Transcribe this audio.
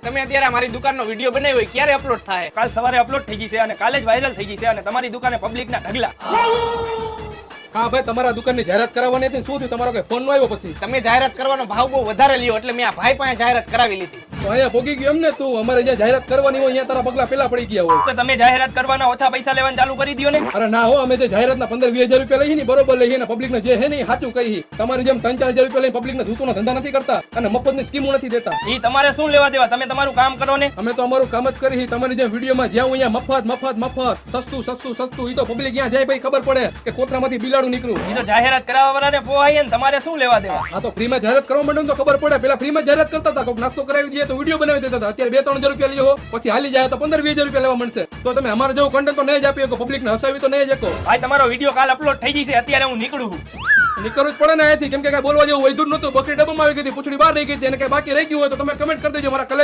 તમે અત્યારે મારી દુકાનનો વિડીયો બનાવ્યો હોય ક્યારે અપલોડ થાય? કાલ સવારે અપલોડ થઈ જશે અને કાલે જ વાયરલ થઈ જશે અને તમારી દુકાને પબ્લિકના ઢગલા. હા ભાઈ, તમારા દુકાનની જાહેરાત કરાવવાની હતી, શું થયું? તમારો કઈ ફોન નો આવ્યો? પછી તમે જાહેરાત કરવાનો ભાવ બહુ વધારે લ્યો એટલે મેં આ ભાઈ પાસે જાહેરાત કરાવી લીધી. તો અહીંયા ભોગી ગયો એમ ને તું? અમારે જ્યાં જાહેરાત કરવાની હોય અહીંયા તારા પગલા પેલા પડી ગયા હોય. તો તમે જાહેરાત કરવાના ઓછા પૈસા લેવાનું ચાલુ કરી દો ને. અરે ના હો, અમે જે જાહેરાતના 15-20 હજાર રૂપિયા લઈએ ને બરોબર લઈએ ને પબ્લિક ને જે હે ને એ સાચું કહી. તમારી જેમ 3-4 હજાર રૂપિયા લઈને પબ્લિક ને ધૂતોના ધંધા નથી કરતા અને મફતની સ્કીમો નથી દેતા. ઈ તમારે શું લેવા દેવા? તમે તમારું કામ કરો ને. અમે તો અમારું કામ જ કરી. તમારી જેમ વિડીયોમાં જ્યાં હું અહીંયા મફત સસ્તું સસ્તું સસ્તું, ઈ તો પબ્લિક ત્યાં જાય ભાઈ ખબર પડે કે કોતરામાંથી બિલાડું નીકળ્યું. ઈ તો જાહેરાત કરાવવા વાળાને પોહાય ને, તમારે શું લેવા દેવા? આ તો ફ્રીમાં જાહેરાત કરવા માંડે તો ખબર પડે. પેલા ફ્રીમાં જાહેરાત કરતા હતા, કોઈક નાસ્તો કરાવી દઈએ તો વિડીયો બનાવી દેતા હતા. અત્યારે 2-3 હજાર રૂપિયા લ્યો, પછી હાલી જાય તો 15-20 હજાર રૂપિયા લેવા મળશે. તો તમે અમારે જેવું કન્ટેન્ટ તો નહીં જ આપી શકો, પબ્લિક ને હસાવી તો નહીં જ શકો. ભાઈ તમારો વિડીયો કાલ અપલોડ થઈ જશે, અત્યારે હું નીકળું છું. નીકળવું જ પડે ને અહીંયાથી, કેમ કે કઈ બોલવા જેવું વૈધું નતું. બકરી ડબ્બામાં આવી ગઈ હતી, પૂછડી બહાર રહી ગઈ હતી અને કઈ બાકી રહી ગયું હોય તો તમે કમેન્ટ કરી દેજો. મારા કલેજ